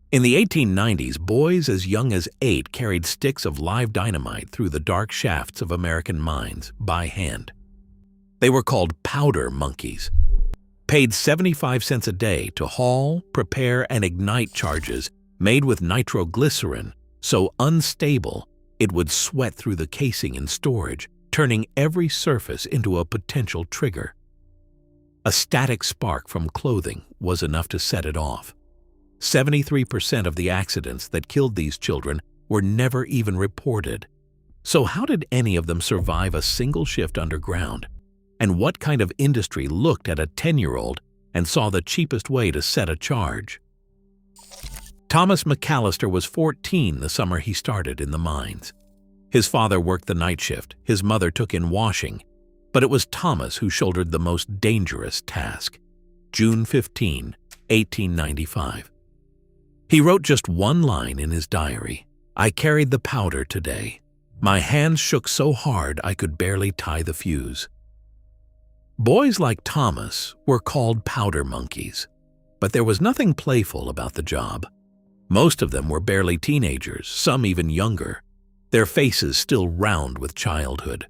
In the 1890s, boys as young as 8 carried sticks of live dynamite through the dark shafts of American mines by hand. They were called powder monkeys. Paid 75 cents a day to haul, prepare, and ignite charges made with nitroglycerin, so unstable it would sweat through the casing in storage, turning every surface into a potential trigger. A static spark from clothing was enough to set it off. 73% of the accidents that killed these children were never even reported. So how did any of them survive a single shift underground? And what kind of industry looked at a 10-year-old and saw the cheapest way to set a charge? Thomas McAllister was 14 the summer he started in the mines. His father worked the night shift, his mother took in washing, but it was Thomas who shouldered the most dangerous task. June 15, 1895. He wrote just one line in his diary: "I carried the powder today. My hands shook so hard I could barely tie the fuse." Boys like Thomas were called powder monkeys, but there was nothing playful about the job. Most of them were barely teenagers, some even younger, their faces still round with childhood.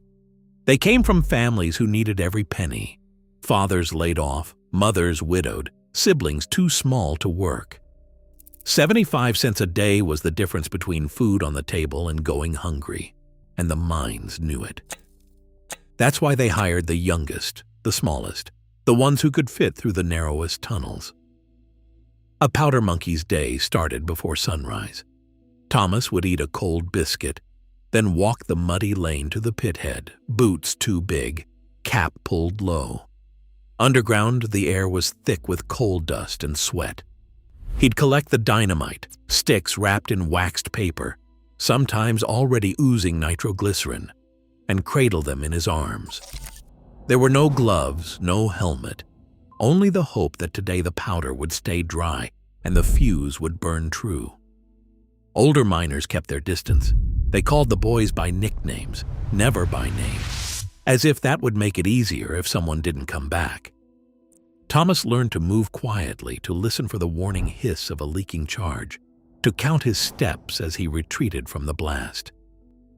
They came from families who needed every penny: fathers laid off, mothers widowed, siblings too small to work. 75 cents a day was the difference between food on the table and going hungry, and the mines knew it. That's why they hired the youngest, the smallest, the ones who could fit through the narrowest tunnels. A powder monkey's day started before sunrise. Thomas would eat a cold biscuit, then walk the muddy lane to the pit head, boots too big, cap pulled low. Underground, the air was thick with coal dust and sweat. He'd collect the dynamite, sticks wrapped in waxed paper, sometimes already oozing nitroglycerin, and cradle them in his arms. There were no gloves, no helmet, only the hope that today the powder would stay dry and the fuse would burn true. Older miners kept their distance. They called the boys by nicknames, never by name, as if that would make it easier if someone didn't come back. Thomas learned to move quietly, to listen for the warning hiss of a leaking charge, to count his steps as he retreated from the blast.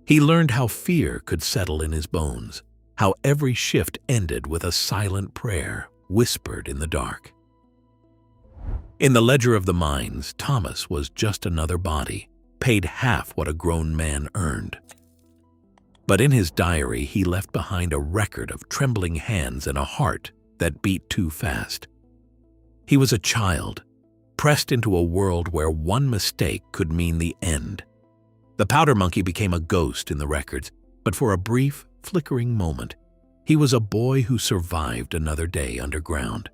He learned how fear could settle in his bones, how every shift ended with a silent prayer whispered in the dark. In the ledger of the mines, Thomas was just another body, paid half what a grown man earned. But in his diary, he left behind a record of trembling hands and a heart that beat too fast. He was a child, pressed into a world where one mistake could mean the end. The powder monkey became a ghost in the records, but for a brief, flickering moment, he was a boy who survived another day underground.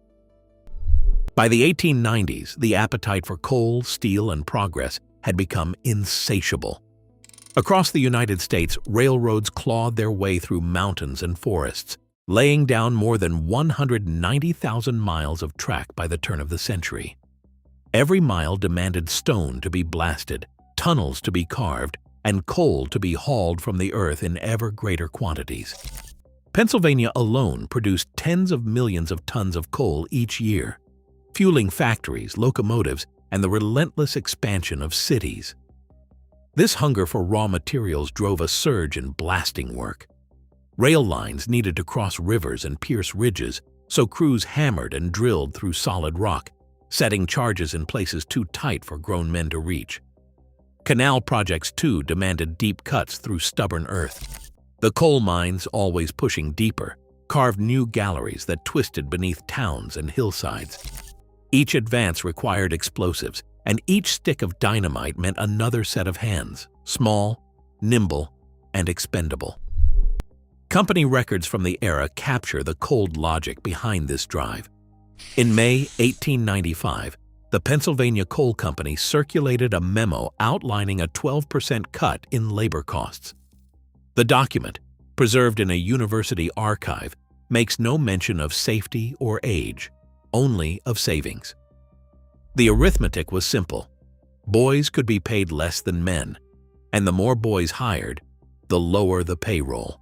By the 1890s, the appetite for coal, steel, and progress had become insatiable. Across the United States, railroads clawed their way through mountains and forests, laying down more than 190,000 miles of track by the turn of the century. Every mile demanded stone to be blasted, tunnels to be carved, and coal to be hauled from the earth in ever greater quantities. Pennsylvania alone produced tens of millions of tons of coal each year, fueling factories, locomotives, and the relentless expansion of cities. This hunger for raw materials drove a surge in blasting work. Rail lines needed to cross rivers and pierce ridges, so crews hammered and drilled through solid rock, setting charges in places too tight for grown men to reach. Canal projects, too, demanded deep cuts through stubborn earth. The coal mines, always pushing deeper, carved new galleries that twisted beneath towns and hillsides. Each advance required explosives, and each stick of dynamite meant another set of hands, small, nimble, and expendable. Company records from the era capture the cold logic behind this drive. In May 1895, the Pennsylvania Coal Company circulated a memo outlining a 12% cut in labor costs. The document, preserved in a university archive, makes no mention of safety or age, only of savings. The arithmetic was simple. Boys could be paid less than men, and the more boys hired, the lower the payroll.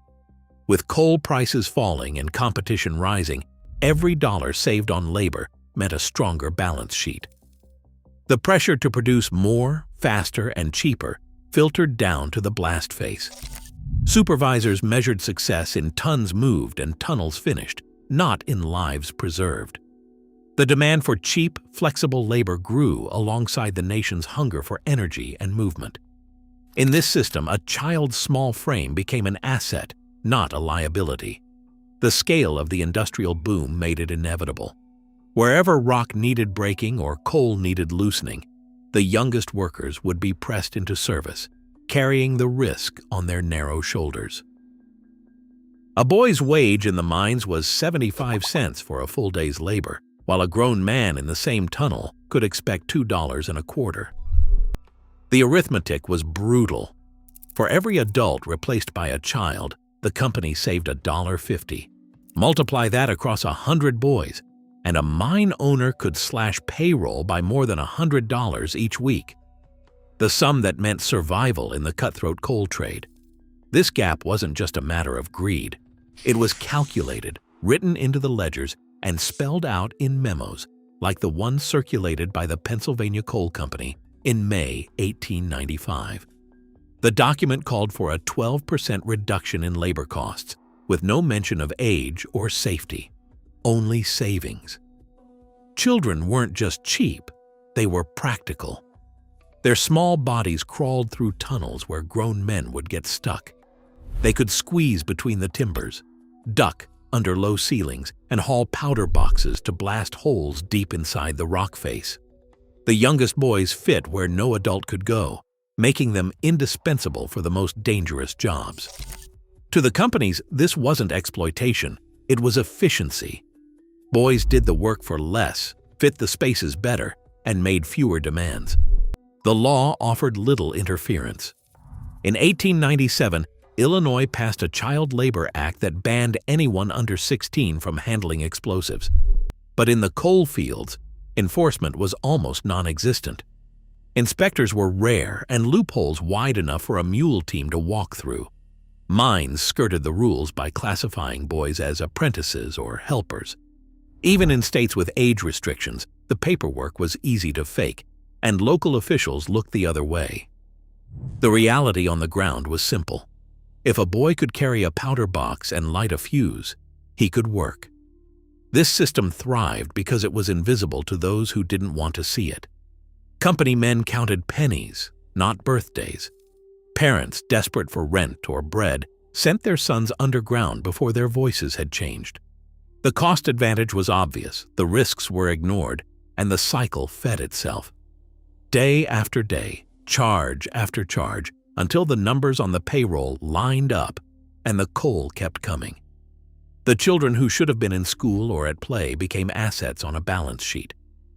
With coal prices falling and competition rising, every dollar saved on labor meant a stronger balance sheet. The pressure to produce more, faster, and cheaper filtered down to the blast face. Supervisors measured success in tons moved and tunnels finished, not in lives preserved. The demand for cheap, flexible labor grew alongside the nation's hunger for energy and movement. In this system, a child's small frame became an asset, not a liability. The scale of the industrial boom made it inevitable. Wherever rock needed breaking or coal needed loosening, the youngest workers would be pressed into service, carrying the risk on their narrow shoulders. A boy's wage in the mines was 75 cents for a full day's labor, while a grown man in the same tunnel could expect $2.25. The arithmetic was brutal. For every adult replaced by a child, the company saved $1.50. Multiply that across 100 boys, and a mine owner could slash payroll by more than $100 each week. The sum that meant survival in the cutthroat coal trade. This gap wasn't just a matter of greed. It was calculated, written into the ledgers, and spelled out in memos, like the one circulated by the Pennsylvania Coal Company in May 1895. The document called for a 12% reduction in labor costs, with no mention of age or safety, only savings. Children weren't just cheap, they were practical. Their small bodies crawled through tunnels where grown men would get stuck. They could squeeze between the timbers, duck under low ceilings, and haul powder boxes to blast holes deep inside the rock face. The youngest boys fit where no adult could go, making them indispensable for the most dangerous jobs. To the companies, this wasn't exploitation, it was efficiency. Boys did the work for less, fit the spaces better, and made fewer demands. The law offered little interference. In 1897, Illinois passed a Child Labor Act that banned anyone under 16 from handling explosives. But in the coal fields, enforcement was almost non-existent. Inspectors were rare and loopholes wide enough for a mule team to walk through. Mines skirted the rules by classifying boys as apprentices or helpers. Even in states with age restrictions, the paperwork was easy to fake, and local officials looked the other way. The reality on the ground was simple. If a boy could carry a powder box and light a fuse, he could work. This system thrived because it was invisible to those who didn't want to see it. Company men counted pennies, not birthdays. Parents, desperate for rent or bread, sent their sons underground before their voices had changed. The cost advantage was obvious, the risks were ignored, and the cycle fed itself. Day after day, charge after charge, until the numbers on the payroll lined up and the coal kept coming. The children who should have been in school or at play became assets on a balance sheet,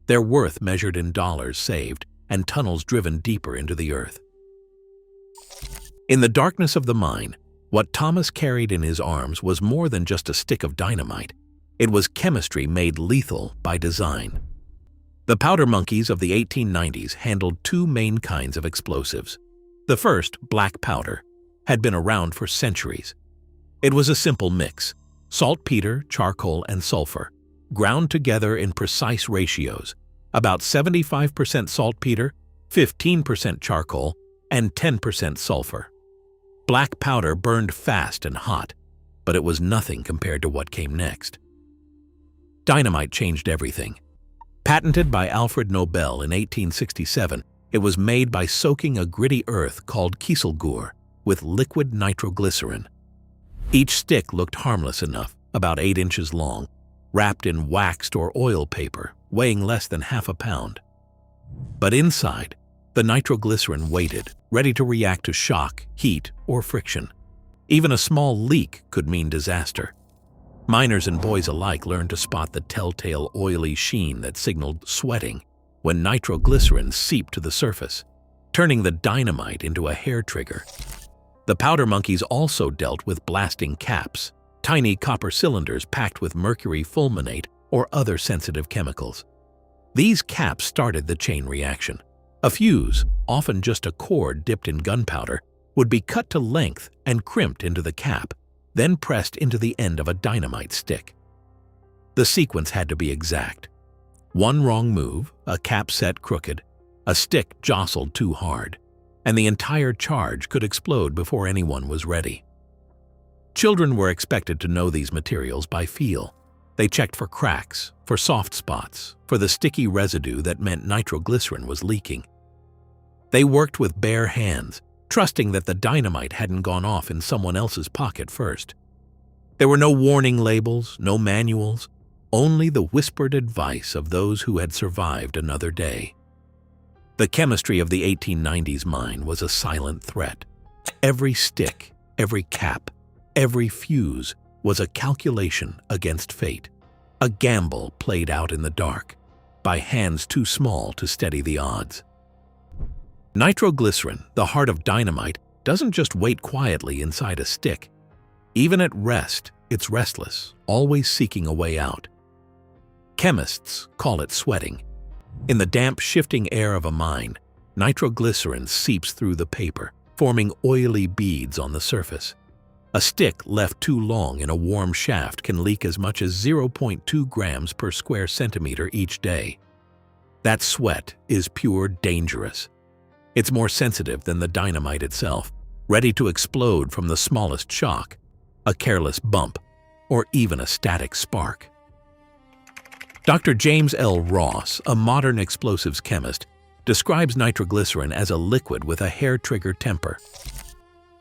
their worth measured in dollars saved and tunnels driven deeper into the earth. In the darkness of the mine, what Thomas carried in his arms was more than just a stick of dynamite. It was chemistry made lethal by design. The powder monkeys of the 1890s handled two main kinds of explosives. The first, black powder, had been around for centuries. It was a simple mix: saltpeter, charcoal, and sulfur, ground together in precise ratios, about 75% saltpeter, 15% charcoal, and 10% sulfur. Black powder burned fast and hot, but it was nothing compared to what came next. Dynamite changed everything. Patented by Alfred Nobel in 1867, it was made by soaking a gritty earth called kieselguhr with liquid nitroglycerin. Each stick looked harmless enough, about 8 inches long, wrapped in waxed or oil paper, weighing less than half a pound. But inside, the nitroglycerin waited, ready to react to shock, heat, or friction. Even a small leak could mean disaster. Miners and boys alike learned to spot the telltale oily sheen that signaled sweating when nitroglycerin seeped to the surface, turning the dynamite into a hair trigger. The powder monkeys also dealt with blasting caps, tiny copper cylinders packed with mercury fulminate or other sensitive chemicals. These caps started the chain reaction. A fuse, often just a cord dipped in gunpowder, would be cut to length and crimped into the cap, then pressed into the end of a dynamite stick. The sequence had to be exact. One wrong move, a cap set crooked, A stick jostled too hard, and the entire charge could explode before anyone was ready. Children were expected to know these materials by feel. They checked for cracks, for soft spots, for the sticky residue that meant nitroglycerin was leaking. They worked with bare hands, trusting that the dynamite hadn't gone off in someone else's pocket first. There were no warning labels, no manuals, only the whispered advice of those who had survived another day. The chemistry of the 1890s mine was a silent threat. Every stick, every cap, every fuse was a calculation against fate, a gamble played out in the dark, by hands too small to steady the odds. Nitroglycerin, the heart of dynamite, doesn't just wait quietly inside a stick. Even at rest, it's restless, always seeking a way out. Chemists call it sweating. In the damp, shifting air of a mine, nitroglycerin seeps through the paper, forming oily beads on the surface. A stick left too long in a warm shaft can leak as much as 0.2 grams per square centimeter each day. That sweat is pure dangerous. It's more sensitive than the dynamite itself, ready to explode from the smallest shock, a careless bump, or even a static spark. Dr. James L. Ross, a modern explosives chemist, describes nitroglycerin as a liquid with a hair-trigger temper.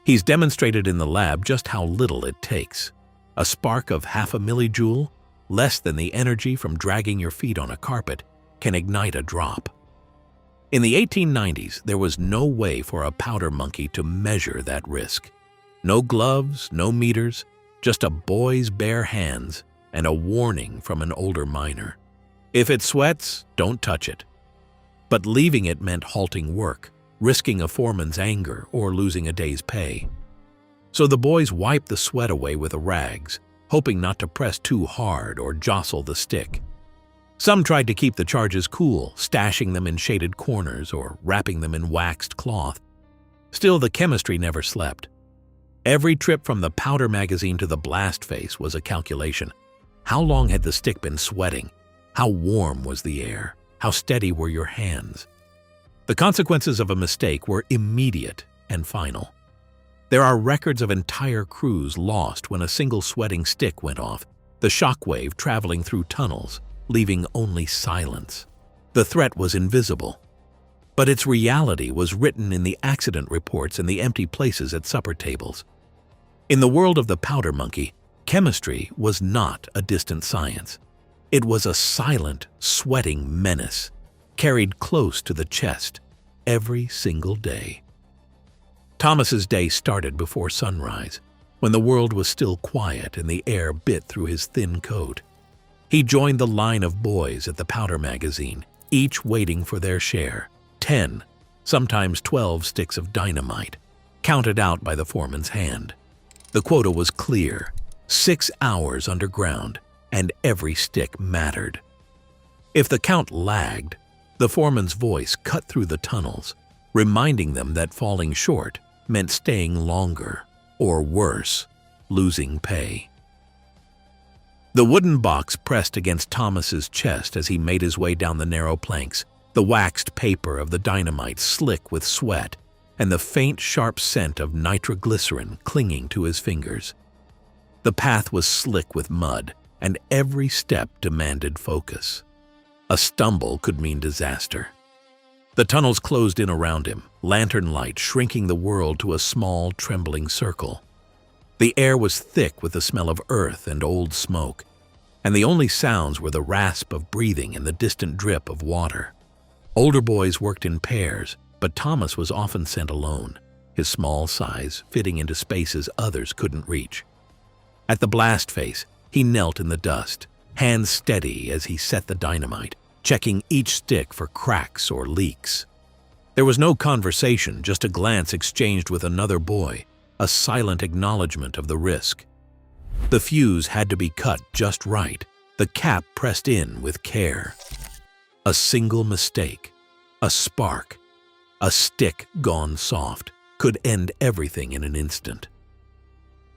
He's demonstrated in the lab just how little it takes. A spark of half a millijoule, less than the energy from dragging your feet on a carpet, can ignite a drop. In the 1890s, there was no way for a powder monkey to measure that risk. No gloves, no meters, just a boy's bare hands and a warning from an older miner. If it sweats, don't touch it. But leaving it meant halting work, risking a foreman's anger or losing a day's pay. So the boys wiped the sweat away with rags, hoping not to press too hard or jostle the stick. Some tried to keep the charges cool, stashing them in shaded corners or wrapping them in waxed cloth. Still, the chemistry never slept. Every trip from the powder magazine to the blast face was a calculation. How long had the stick been sweating? How warm was the air? How steady were your hands? The consequences of a mistake were immediate and final. There are records of entire crews lost when a single sweating stick went off, the shockwave traveling through tunnels, leaving only silence. The threat was invisible, but its reality was written in the accident reports and the empty places at supper tables. In the world of the powder monkey, chemistry was not a distant science. It was a silent, sweating menace, carried close to the chest every single day. Thomas's day started before sunrise, when the world was still quiet and the air bit through his thin coat. He joined the line of boys at the powder magazine, each waiting for their share, 10, sometimes 12 sticks of dynamite, counted out by the foreman's hand. The quota was clear, 6 hours underground, and every stick mattered. If the count lagged, the foreman's voice cut through the tunnels, reminding them that falling short meant staying longer, or worse, losing pay. The wooden box pressed against Thomas's chest as he made his way down the narrow planks, the waxed paper of the dynamite slick with sweat, and the faint, sharp scent of nitroglycerin clinging to his fingers. The path was slick with mud, and every step demanded focus. A stumble could mean disaster. The tunnels closed in around him, lantern light shrinking the world to a small, trembling circle. The air was thick with the smell of earth and old smoke, and the only sounds were the rasp of breathing and the distant drip of water. Older boys worked in pairs, but Thomas was often sent alone, his small size fitting into spaces others couldn't reach. At the blast face, he knelt in the dust, hands steady as he set the dynamite, checking each stick for cracks or leaks. There was no conversation, just a glance exchanged with another boy, a silent acknowledgement of the risk. The fuse had to be cut just right, the cap pressed in with care. A single mistake, a spark, a stick gone soft, could end everything in an instant.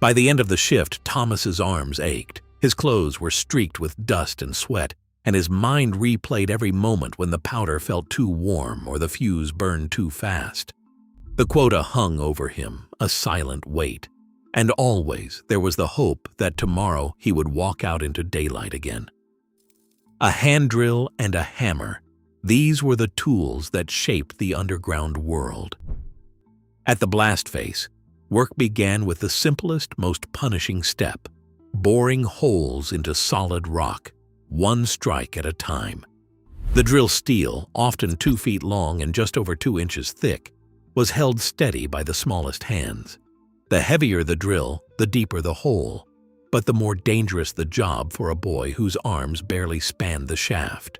By the end of the shift, Thomas's arms ached. His clothes were streaked with dust and sweat, and his mind replayed every moment when the powder felt too warm or the fuse burned too fast. The quota hung over him, a silent weight, and always there was the hope that tomorrow he would walk out into daylight again. A hand drill and a hammer, these were the tools that shaped the underground world. At the blast face, work began with the simplest, most punishing step, boring holes into solid rock, one strike at a time. The drill steel, often 2 feet long and just over 2 inches thick, was held steady by the smallest hands. The heavier the drill, the deeper the hole, but the more dangerous the job for a boy whose arms barely spanned the shaft.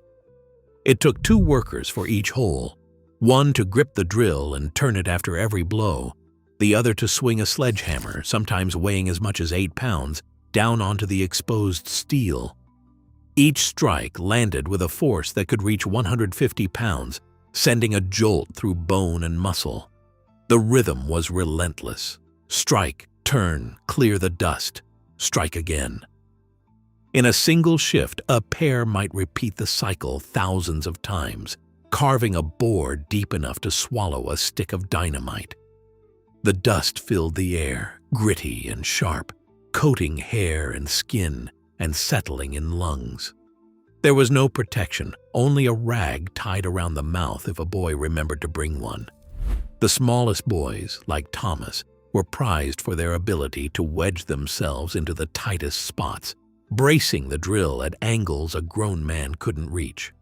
It took 2 workers for each hole, one to grip the drill and turn it after every blow, the other to swing a sledgehammer, sometimes weighing as much as 8 pounds, down onto the exposed steel. Each strike landed with a force that could reach 150 pounds, sending a jolt through bone and muscle. The rhythm was relentless. Strike, turn, clear the dust, strike again. In a single shift, a pair might repeat the cycle thousands of times, carving a bore deep enough to swallow a stick of dynamite. The dust filled the air, gritty and sharp, coating hair and skin and settling in lungs. There was no protection, only a rag tied around the mouth if a boy remembered to bring one. The smallest boys, like Thomas, were prized for their ability to wedge themselves into the tightest spots, bracing the drill at angles a grown man couldn't reach.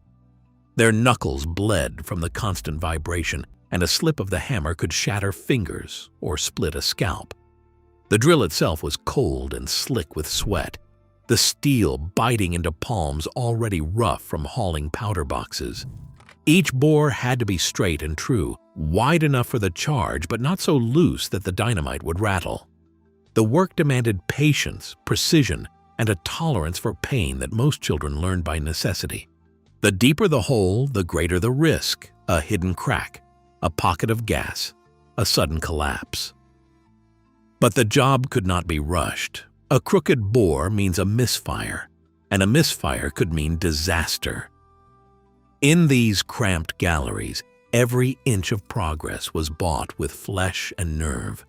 Their knuckles bled from the constant vibration, and a slip of the hammer could shatter fingers or split a scalp. The drill itself was cold and slick with sweat, the steel biting into palms already rough from hauling powder boxes. Each bore had to be straight and true, wide enough for the charge but not so loose that the dynamite would rattle. The work demanded patience, precision, and a tolerance for pain that most children learned by necessity. The deeper the hole, the greater the risk, a hidden crack, a pocket of gas, a sudden collapse. But the job could not be rushed. A crooked bore means a misfire, and a misfire could mean disaster. In these cramped galleries, every inch of progress was bought with flesh and nerve.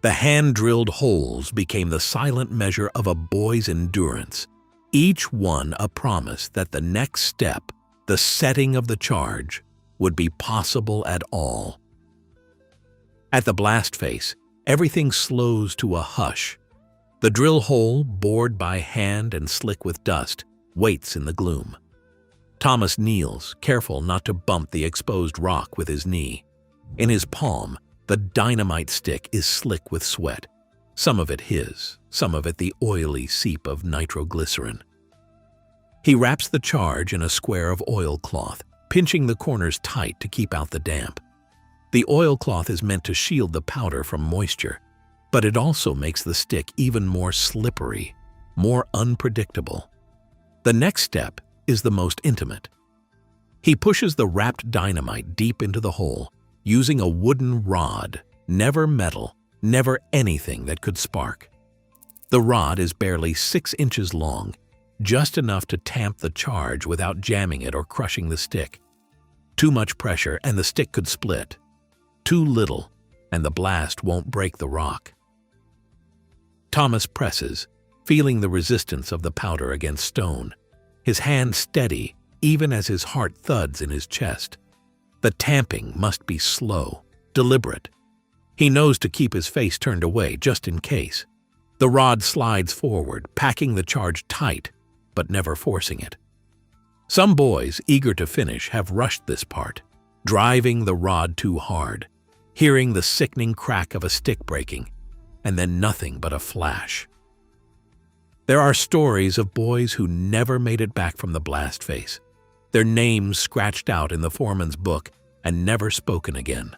The hand-drilled holes became the silent measure of a boy's endurance, each one a promise that the next step, the setting of the charge, would be possible at all. At the blast face, everything slows to a hush. The drill hole, bored by hand and slick with dust, waits in the gloom. Thomas kneels, careful not to bump the exposed rock with his knee. In his palm, the dynamite stick is slick with sweat, some of it his, some of it the oily seep of nitroglycerin. He wraps the charge in a square of oilcloth, pinching the corners tight to keep out the damp. The oilcloth is meant to shield the powder from moisture, but it also makes the stick even more slippery, more unpredictable. The next step is the most intimate. He pushes the wrapped dynamite deep into the hole, using a wooden rod, never metal, never anything that could spark. The rod is barely 6 inches long, just enough to tamp the charge without jamming it or crushing the stick. Too much pressure and the stick could split. Too little, and the blast won't break the rock. Thomas presses, feeling the resistance of the powder against stone, his hand steady even as his heart thuds in his chest. The tamping must be slow, deliberate. He knows to keep his face turned away just in case. The rod slides forward, packing the charge tight, but never forcing it. Some boys, eager to finish, have rushed this part, driving the rod too hard, hearing the sickening crack of a stick breaking, and then nothing but a flash. There are stories of boys who never made it back from the blast face, their names scratched out in the foreman's book and never spoken again.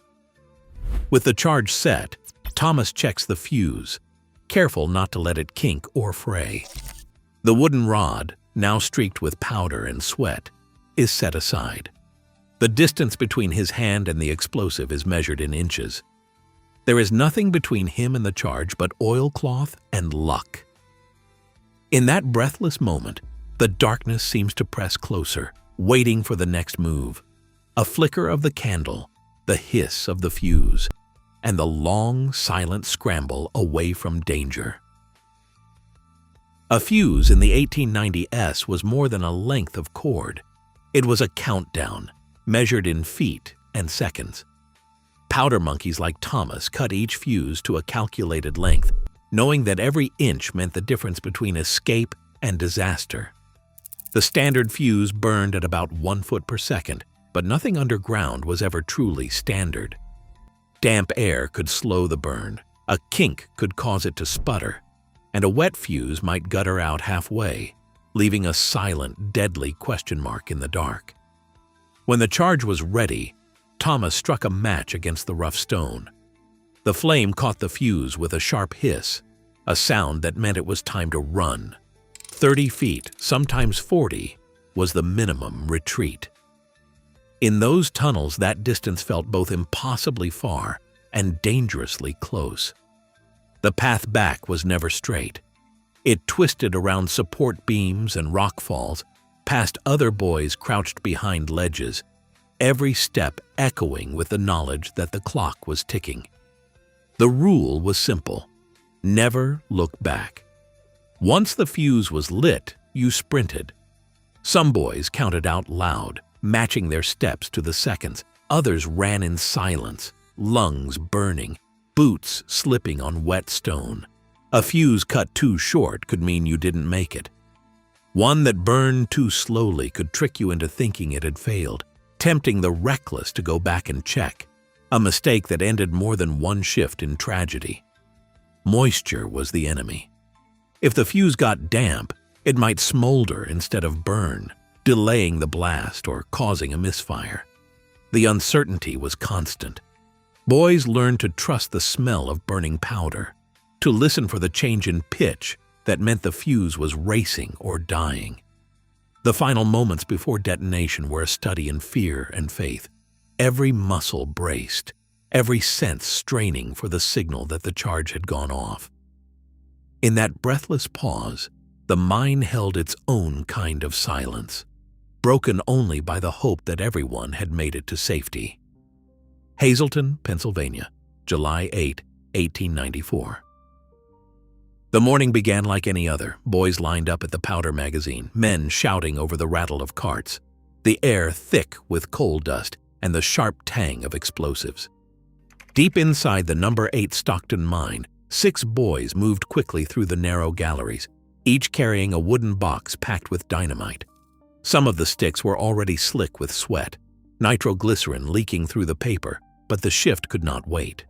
With the charge set, Thomas checks the fuse, careful not to let it kink or fray. The wooden rod, now streaked with powder and sweat, is set aside. The distance between his hand and the explosive is measured in inches. There is nothing between him and the charge but oilcloth and luck. In that breathless moment, The darkness seems to press closer, waiting for the next move. A flicker of the candle, the hiss of the fuse, and the long, silent scramble away from danger. A fuse in the 1890s was more than a length of cord. It was a countdown, measured in feet and seconds. Powder monkeys like Thomas cut each fuse to a calculated length, knowing that every inch meant the difference between escape and disaster. The standard fuse burned at about 1 foot per second, but nothing underground was ever truly standard. Damp air could slow the burn, a kink could cause it to sputter, and a wet fuse might gutter out halfway, leaving a silent, deadly question mark in the dark. When the charge was ready, Thomas struck a match against the rough stone. The flame caught the fuse with a sharp hiss, a sound that meant it was time to run. 30 feet, sometimes 40, was the minimum retreat. In those tunnels, that distance felt both impossibly far and dangerously close. The path back was never straight. It twisted around support beams and rock falls, past other boys crouched behind ledges, every step echoing with the knowledge that the clock was ticking. The rule was simple: never look back. Once the fuse was lit, you sprinted. Some boys counted out loud, matching their steps to the seconds. Others ran in silence, lungs burning, boots slipping on wet stone. A fuse cut too short could mean you didn't make it. One that burned too slowly could trick you into thinking it had failed, tempting the reckless to go back and check, a mistake that ended more than one shift in tragedy. Moisture was the enemy. If the fuse got damp, it might smolder instead of burn, delaying the blast or causing a misfire. The uncertainty was constant. Boys learned to trust the smell of burning powder, to listen for the change in pitch that meant the fuse was racing or dying. The final moments before detonation were a study in fear and faith. Every muscle braced, every sense straining for the signal that the charge had gone off. In that breathless pause, the mine held its own kind of silence, broken only by the hope that everyone had made it to safety. Hazleton, Pennsylvania, July 8, 1894. The morning began like any other. Boys lined up at the powder magazine, men shouting over the rattle of carts, the air thick with coal dust and the sharp tang of explosives. Deep inside the No. 8 Stockton mine, 6 boys moved quickly through the narrow galleries, each carrying a wooden box packed with dynamite. Some of the sticks were already slick with sweat, nitroglycerin leaking through the paper, but the shift could not wait.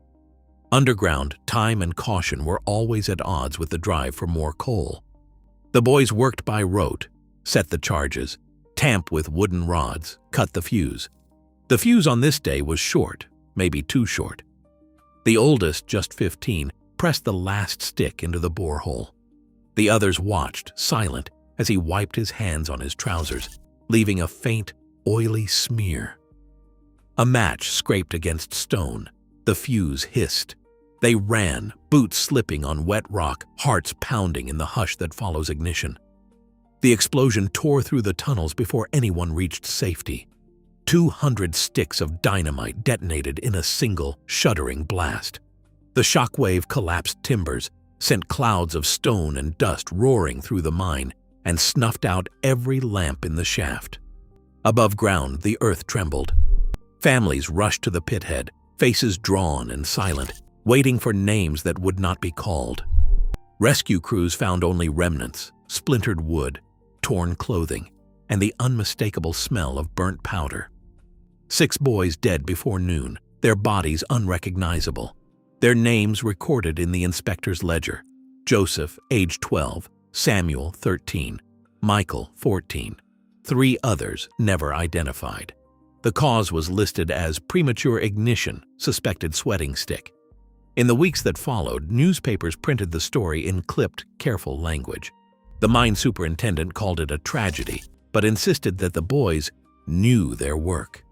Underground, time and caution were always at odds with the drive for more coal. The boys worked by rote, set the charges, tamped with wooden rods, cut the fuse. The fuse on this day was short, maybe too short. The oldest, just 15, pressed the last stick into the borehole. The others watched, silent, as he wiped his hands on his trousers, leaving a faint, oily smear. A match scraped against stone. The fuse hissed. They ran, boots slipping on wet rock, hearts pounding in the hush that follows ignition. The explosion tore through the tunnels before anyone reached safety. 200 sticks of dynamite detonated in a single, shuddering blast. The shockwave collapsed timbers, sent clouds of stone and dust roaring through the mine, and snuffed out every lamp in the shaft. Above ground, the earth trembled. Families rushed to the pit head, faces drawn and silent, waiting for names that would not be called. Rescue crews found only remnants, splintered wood, torn clothing, and the unmistakable smell of burnt powder. 6 boys dead before noon, their bodies unrecognizable. Their names recorded in the inspector's ledger: Joseph, age 12, Samuel, 13, Michael, 14. 3 others never identified. The cause was listed as premature ignition, suspected sweating stick. In the weeks that followed, newspapers printed the story in clipped, careful language. The mine superintendent called it a tragedy, but insisted that the boys knew their work.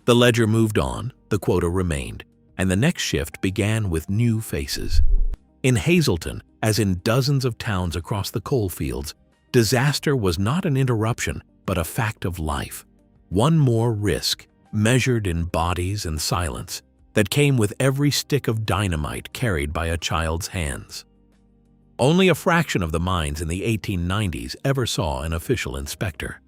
The ledger moved on, the quota remained, and the next shift began with new faces. In Hazleton, as in dozens of towns across the coal fields, Disaster was not an interruption, but a fact of life. One more risk, measured in bodies and silence, that came with every stick of dynamite carried by a child's hands. Only a fraction of the mines in the 1890s ever saw an official inspector.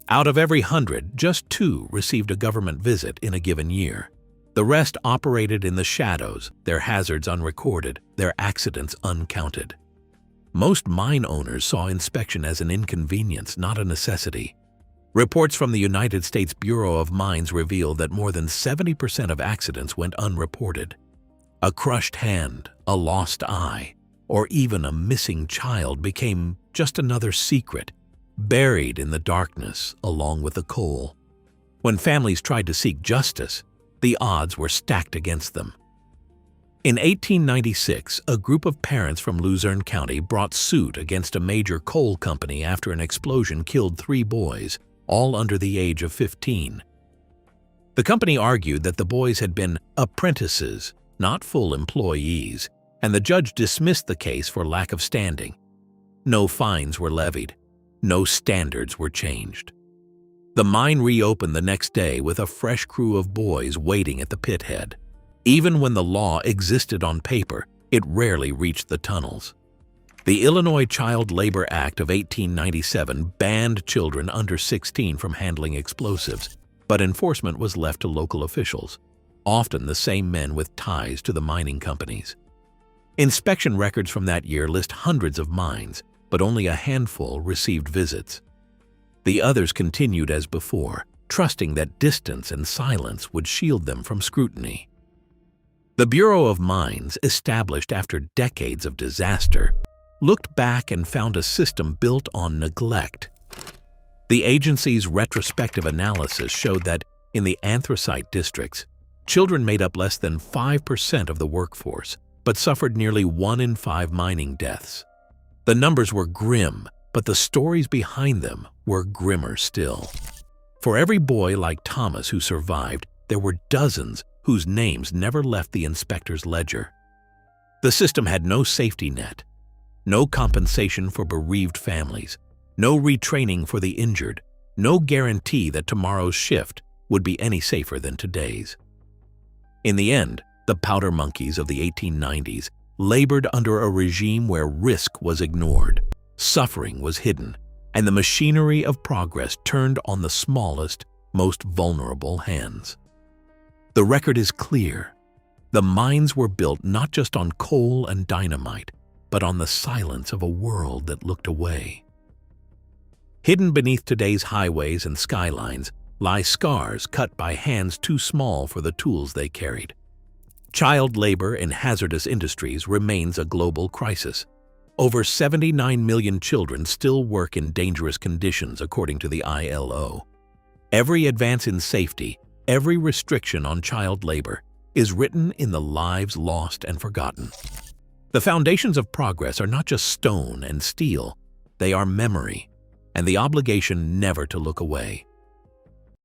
Out of every 100, just 2 received a government visit in a given year. The rest operated in the shadows, their hazards unrecorded, their accidents uncounted. Most mine owners saw inspection as an inconvenience, not a necessity. Reports from the United States Bureau of Mines reveal that more than 70% of accidents went unreported. A crushed hand, a lost eye, or even a missing child became just another secret, buried in the darkness along with the coal. When families tried to seek justice, the odds were stacked against them. In 1896, a group of parents from Luzerne County brought suit against a major coal company after an explosion killed 3 boys, all under the age of 15. The company argued that the boys had been apprentices, not full employees, and the judge dismissed the case for lack of standing. No fines were levied. No standards were changed. The mine reopened the next day with a fresh crew of boys waiting at the pit head. Even when the law existed on paper, it rarely reached the tunnels. The Illinois Child Labor Act of 1897 banned children under 16 from handling explosives, but enforcement was left to local officials, often the same men with ties to the mining companies. Inspection records from that year list hundreds of mines, but only a handful received visits. The others continued as before, trusting that distance and silence would shield them from scrutiny. The Bureau of Mines, established after decades of disaster, looked back and found a system built on neglect. The agency's retrospective analysis showed that in the anthracite districts, children made up less than 5% of the workforce, but suffered nearly 1 in 5 mining deaths. The numbers were grim, but the stories behind them were grimmer still. For every boy like Thomas who survived, there were dozens whose names never left the inspector's ledger. The system had no safety net, no compensation for bereaved families, no retraining for the injured, no guarantee that tomorrow's shift would be any safer than today's. In the end, the powder monkeys of the 1890s labored under a regime where risk was ignored, suffering was hidden, and the machinery of progress turned on the smallest, most vulnerable hands. The record is clear. The mines were built not just on coal and dynamite, but on the silence of a world that looked away. Hidden beneath today's highways and skylines lie scars cut by hands too small for the tools they carried. Child labor in hazardous industries remains a global crisis. Over 79 million children still work in dangerous conditions, according to the ILO. Every advance in safety, every restriction on child labor, is written in the lives lost and forgotten. The foundations of progress are not just stone and steel, they are memory, and the obligation never to look away.